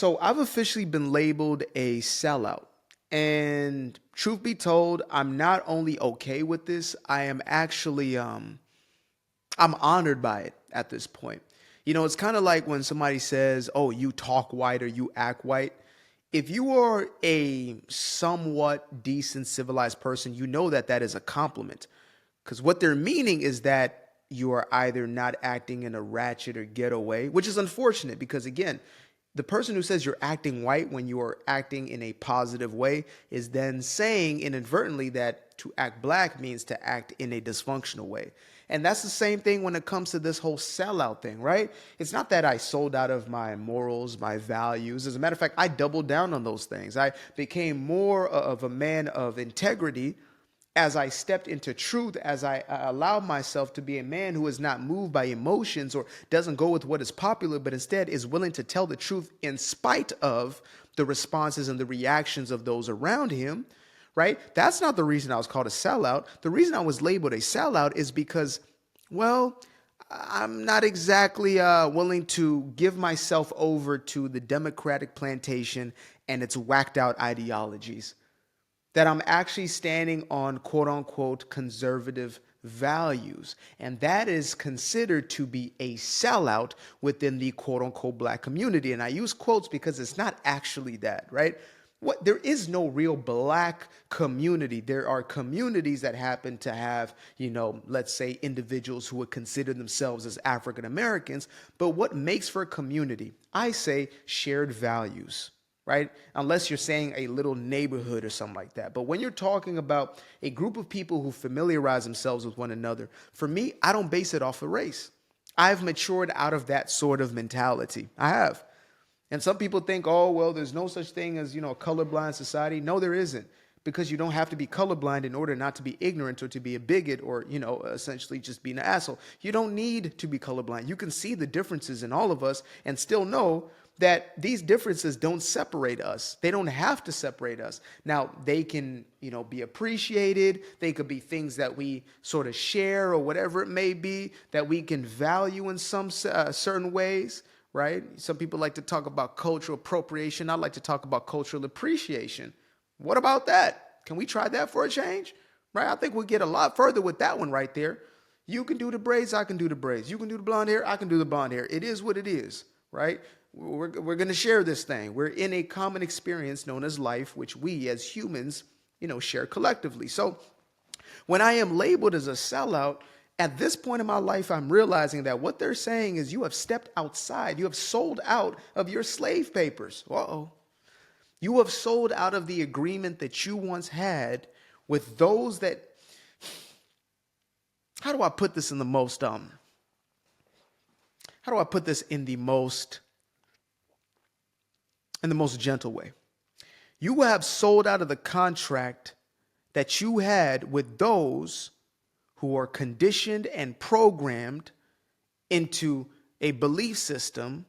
So I've officially been labeled a sellout. And truth be told, I'm not only okay with this, I am actually I'm honored by it at this point. You know, it's kind of like when somebody says, "Oh, you talk white or you act white." If you are a somewhat decent civilized person, you know that that is a compliment. Because what they're meaning is that you are either not acting in a ratchet or ghetto way, which is unfortunate because, again, the person who says you're acting white when you are acting in a positive way is then saying inadvertently that to act black means to act in a dysfunctional way. And that's the same thing when it comes to this whole sellout thing, right? It's not that I sold out of my morals, my values. As a matter of fact, I doubled down on those things. I became more of a man of integrity as I stepped into truth, as I allowed myself to be a man who is not moved by emotions or doesn't go with what is popular, but instead is willing to tell the truth in spite of the responses and the reactions of those around him, right? That's not the reason I was called a sellout. The reason I was labeled a sellout is because, well, I'm not exactly willing to give myself over to the Democratic plantation and its whacked out ideologies, that I'm actually standing on quote unquote conservative values. And that is considered to be a sellout within the quote unquote black community. And I use quotes because it's not actually that, right? There is no real black community. There are communities that happen to have, let's say individuals who would consider themselves as African Americans. But what makes for a community? I say shared values, right? Unless you're saying a little neighborhood or something like that. But when you're talking about a group of people who familiarize themselves with one another, for me, I don't base it off of race. I've matured out of that sort of mentality. I have. And some people think, oh, well, there's no such thing as, a colorblind society. No, there isn't. Because you don't have to be colorblind in order not to be ignorant or to be a bigot or, essentially just being an asshole. You don't need to be colorblind. You can see the differences in all of us and still know that these differences don't separate us. They don't have to separate us. Now, they can, be appreciated. They could be things that we sort of share or whatever it may be that we can value in some certain ways, right? Some people like to talk about cultural appropriation. I like to talk about cultural appreciation. What about that? Can we try that for a change? Right? I think we'll get a lot further with that one right there. You can do the braids, I can do the braids. You can do the blonde hair, I can do the blonde hair. It is what it is, right? We're going to share this thing. We're in a common experience known as life, which we as humans, share collectively. So when I am labeled as a sellout, at this point in my life, I'm realizing that what they're saying is you have stepped outside. You have sold out of your slave papers. Uh-oh. You have sold out of the agreement that you once had with those that, how do I put this in the most, how do I put this in the most gentle way? You have sold out of the contract that you had with those who are conditioned and programmed into a belief system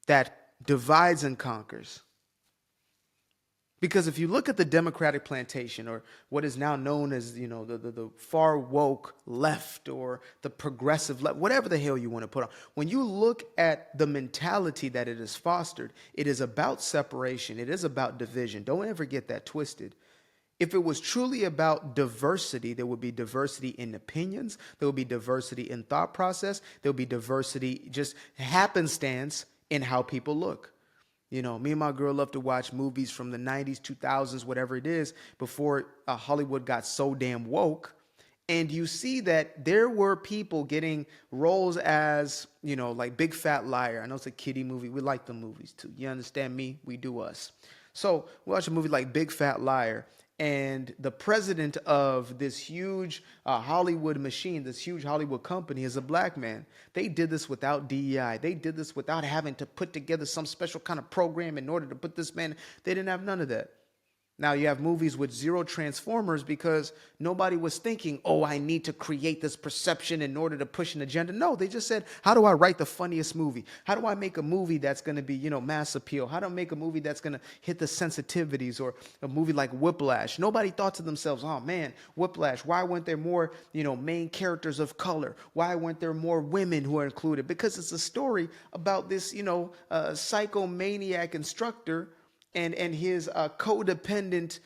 that divides and conquers. Because if you look at the Democratic plantation, or what is now known as, the far woke left or the progressive left, whatever the hell you want to put on, when you look at the mentality that it has fostered, it is about separation. It is about division. Don't ever get that twisted. If it was truly about diversity, there would be diversity in opinions. There would be diversity in thought process. There would be diversity, just happenstance in how people look. Me and my girl love to watch movies from the 90s, 2000s, whatever it is, before Hollywood got so damn woke. And you see that there were people getting roles as, like Big Fat Liar. I know it's a kiddie movie. We like the movies too. You understand me? We do us. So we watch a movie like Big Fat Liar. And the president of this huge Hollywood machine, this huge Hollywood company, is a black man. They did this without DEI. They did this without having to put together some special kind of program in order to put this man. They didn't have none of that. Now you have movies with zero transformers because nobody was thinking, oh, I need to create this perception in order to push an agenda. No, they just said, how do I write the funniest movie? How do I make a movie that's going to be, mass appeal? How do I make a movie that's going to hit the sensitivities? Or a movie like Whiplash. Nobody thought to themselves, oh man, Whiplash, why weren't there more, main characters of color? Why weren't there more women who are included? Because it's a story about this, psychomaniac instructor and his codependent,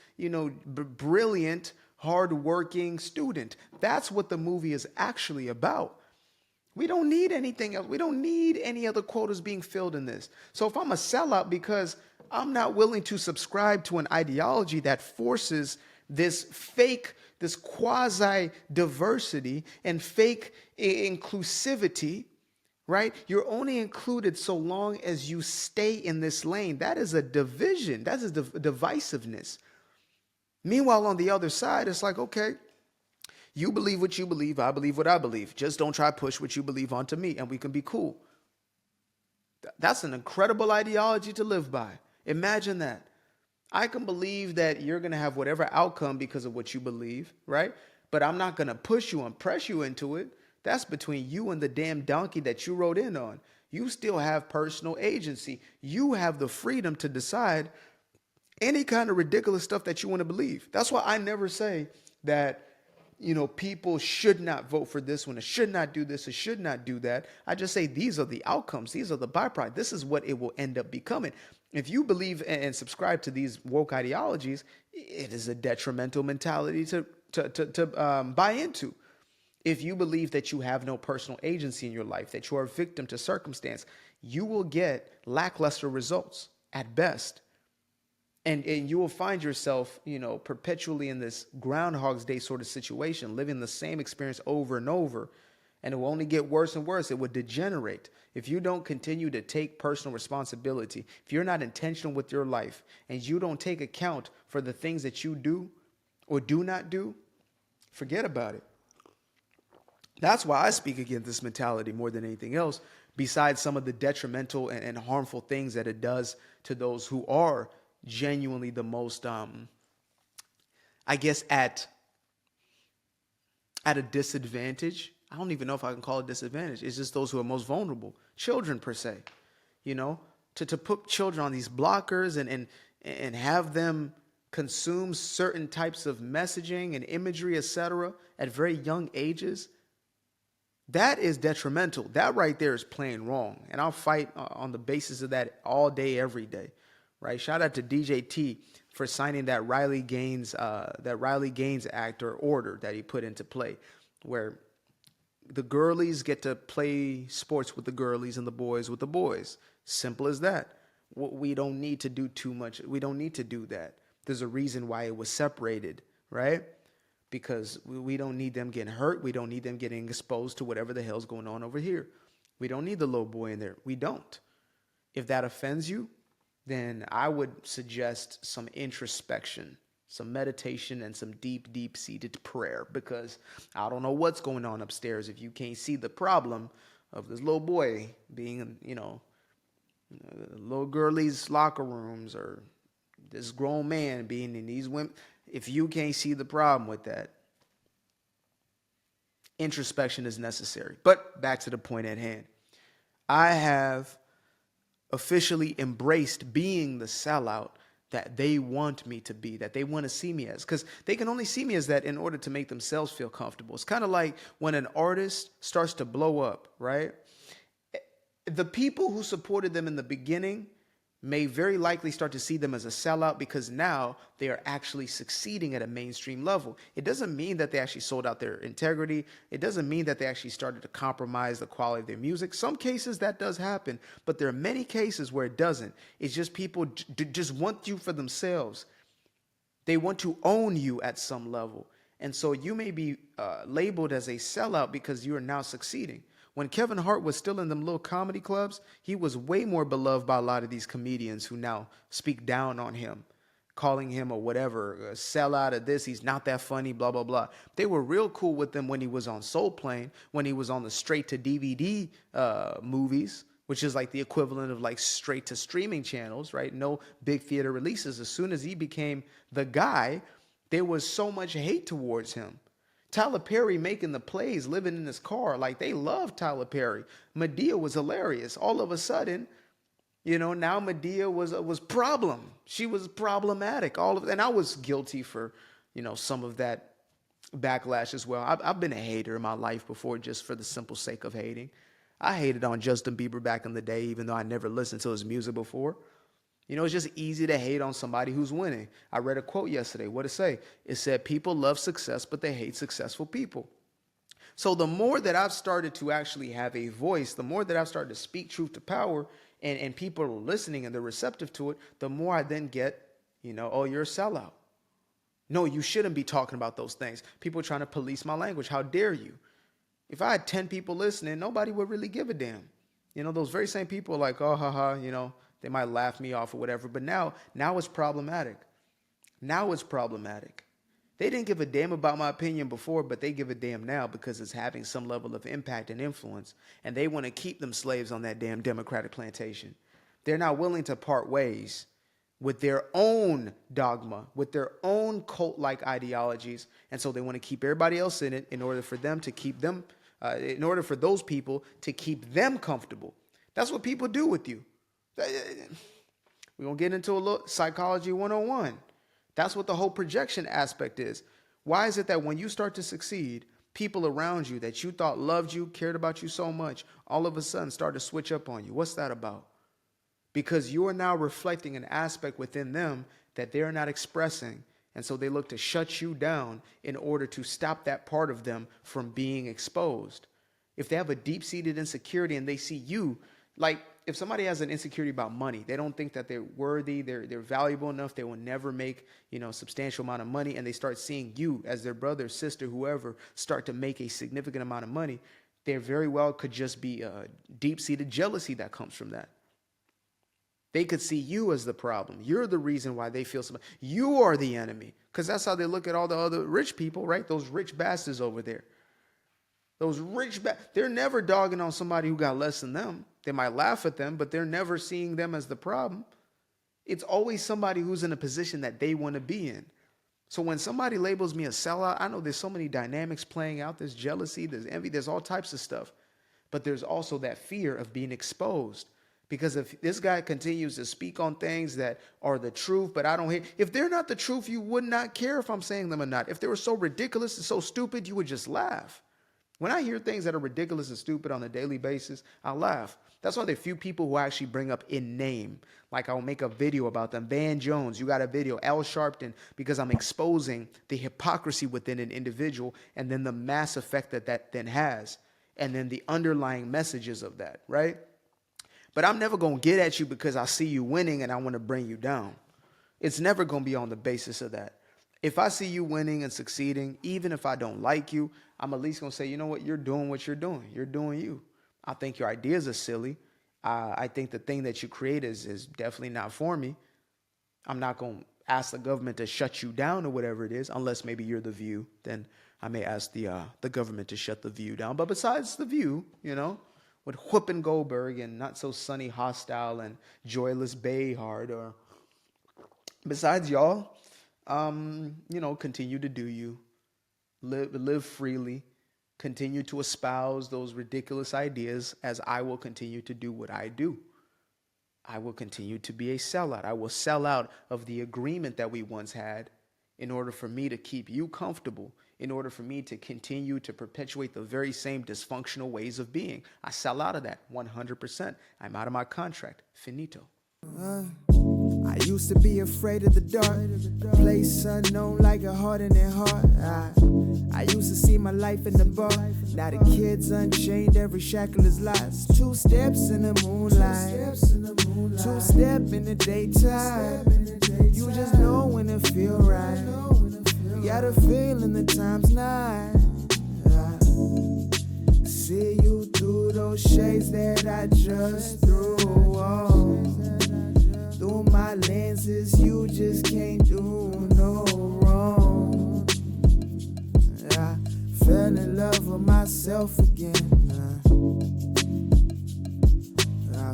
brilliant, hardworking student. That's what the movie is actually about. We don't need anything else. We don't need any other quotas being filled in this. So if I'm a sellout because I'm not willing to subscribe to an ideology that forces this fake, this quasi diversity and fake inclusivity, right? You're only included so long as you stay in this lane. That is a division. That is divisiveness. Meanwhile, on the other side, it's like, okay, you believe what you believe. I believe what I believe. Just don't try to push what you believe onto me and we can be cool. That's an incredible ideology to live by. Imagine that. I can believe that you're going to have whatever outcome because of what you believe, right? But I'm not going to push you and press you into it. That's between you and the damn donkey that you rode in on. You still have personal agency. You have the freedom to decide any kind of ridiculous stuff that you want to believe. That's why I never say that, people should not vote for this one, or should not do this, or should not do that. I just say these are the outcomes. These are the byproducts. This is what it will end up becoming. If you believe and subscribe to these woke ideologies, it is a detrimental mentality to buy into. If you believe that you have no personal agency in your life, that you are a victim to circumstance, you will get lackluster results at best. And you will find yourself, perpetually in this Groundhog's Day sort of situation, living the same experience over and over. And it will only get worse and worse. It will degenerate. If you don't continue to take personal responsibility, if you're not intentional with your life, and you don't take account for the things that you do or do not do, forget about it. That's why I speak against this mentality more than anything else, besides some of the detrimental and harmful things that it does to those who are genuinely the most, I guess, at a disadvantage. I don't even know if I can call it disadvantage. It's just those who are most vulnerable. Children, per se. To put children on these blockers and have them consume certain types of messaging and imagery, etc., at very young ages. That is detrimental. That right there is plain wrong. And I'll fight on the basis of that all day, every day. Right? Shout out to DJ T for signing that Riley Gaines Act or order that he put into play, where the girlies get to play sports with the girlies and the boys with the boys. Simple as that. We don't need to do too much. We don't need to do that. There's a reason why it was separated, right? Because we don't need them getting hurt. We don't need them getting exposed to whatever the hell's going on over here. We don't need the little boy in there. We don't. If that offends you, then I would suggest some introspection, some meditation, and some deep, deep-seated prayer, because I don't know what's going on upstairs if you can't see the problem of this little boy being, little girlies' locker rooms, or this grown man being in these women. If you can't see the problem with that, introspection is necessary. But back to the point at hand. I have officially embraced being the sellout that they want me to be, that they want to see me as, because they can only see me as that in order to make themselves feel comfortable. It's kind of like when an artist starts to blow up, right? The people who supported them in the beginning may very likely start to see them as a sellout because now they are actually succeeding at a mainstream level. It doesn't mean that they actually sold out their integrity. It doesn't mean that they actually started to compromise the quality of their music. Some cases that does happen, but there are many cases where it doesn't. It's just people just want you for themselves. They want to own you at some level. And so you may be labeled as a sellout because you are now succeeding. When Kevin Hart was still in them little comedy clubs, he was way more beloved by a lot of these comedians who now speak down on him, calling him a whatever, a sellout of this, he's not that funny, blah, blah, blah. They were real cool with him when he was on Soul Plane, when he was on the straight to DVD movies, which is like the equivalent of like straight to streaming channels, right? No big theater releases. As soon as he became the guy, there was so much hate towards him. Tyler Perry making the plays, living in his car, like they loved Tyler Perry. Medea was hilarious. All of a sudden, now Medea was problem. She was problematic. And I was guilty for, some of that backlash as well. I've been a hater in my life before, just for the simple sake of hating. I hated on Justin Bieber back in the day, even though I never listened to his music before. It's just easy to hate on somebody who's winning. I read a quote yesterday. What did it say? It said, people love success, but they hate successful people. So the more that I've started to actually have a voice, the more that I've started to speak truth to power, and people are listening and they're receptive to it, the more I then get, oh, you're a sellout. No, you shouldn't be talking about those things. People are trying to police my language. How dare you? If I had 10 people listening, nobody would really give a damn. Those very same people are like, oh, haha, they might laugh me off or whatever. But now it's problematic. Now it's problematic. They didn't give a damn about my opinion before, but they give a damn now because it's having some level of impact and influence. And they want to keep them slaves on that damn Democratic plantation. They're not willing to part ways with their own dogma, with their own cult-like ideologies. And so they want to keep everybody else in it in order for them to keep them, in order for those people to keep them comfortable. That's what people do with you. We're going to get into a little psychology 101. That's what the whole projection aspect is. Why is it that when you start to succeed, people around you that you thought loved you, cared about you so much, all of a sudden start to switch up on you? What's that about? Because you are now reflecting an aspect within them that they're not expressing. And so they look to shut you down in order to stop that part of them from being exposed. If they have a deep-seated insecurity and they see you, like if somebody has an insecurity about money, they don't think that they're worthy, they're valuable enough, they will never make, a substantial amount of money, and they start seeing you as their brother, sister, whoever, start to make a significant amount of money, there very well could just be a deep-seated jealousy that comes from that. They could see you as the problem. You're the reason why they feel so. You are the enemy. Because that's how they look at all the other rich people, right? Those rich bastards over there. They're never dogging on somebody who got less than them. They might laugh at them, but they're never seeing them as the problem. It's always somebody who's in a position that they want to be in. So when somebody labels me a sellout, I know there's so many dynamics playing out. There's jealousy, there's envy, there's all types of stuff. But there's also that fear of being exposed. Because if this guy continues to speak on things that are the truth, but I don't hear, if they're not the truth, you would not care if I'm saying them or not. If they were so ridiculous and so stupid, you would just laugh. When I hear things that are ridiculous and stupid on a daily basis, I'll laugh. That's why there are few people who actually bring up in name. Like I'll make a video about them. Van Jones, you got a video. Al Sharpton, because I'm exposing the hypocrisy within an individual and then the mass effect that then has. And then the underlying messages of that, right? But I'm never going to get at you because I see you winning and I want to bring you down. It's never going to be on the basis of that. If I see you winning and succeeding, even if I don't like you, I'm at least going to say, you know what? You're doing what you're doing. You're doing you. I think your ideas are silly. I think the thing that you create is definitely not for me. I'm not going to ask the government to shut you down or whatever it is, unless maybe you're The View. Then I may ask the government to shut The View down. But besides The View, with Whoopi Goldberg and Not So Sunny Hostile and Joyless Behar, or besides y'all, continue to do you, live freely, continue to espouse those ridiculous ideas as I will continue to do what I do. I will continue to be a sellout. I will sell out of the agreement that we once had in order for me to keep you comfortable, in order for me to continue to perpetuate the very same dysfunctional ways of being. I sell out of that 100%. I'm out of my contract. Finito. I used to be afraid of the dark, place unknown like a heart in their heart. I used to see my life in the bar. Now the kids unchained, every shackle is lost. 2 steps in the moonlight, 2-step in the daytime. You just know when it feel right. You got a feeling the time's not. See you through those shades that I just threw on. Through my lenses, you just can't do no wrong. I fell in love with myself again.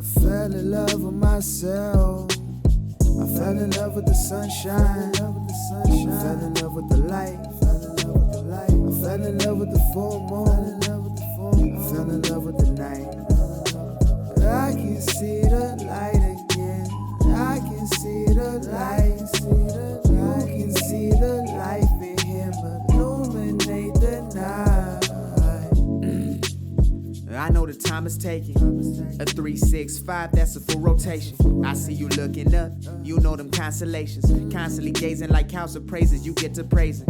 fell in love with myself. I fell in love with the sunshine. I fell in love with the light. I fell in love with the full moon. I fell in love with the night. I can see the light again. I can see the light. You can see the life in him illuminate the night. I know the time is taking. A 365, that's a full rotation. I see you looking up, you know them constellations. Constantly gazing like house of praises, you get to praising.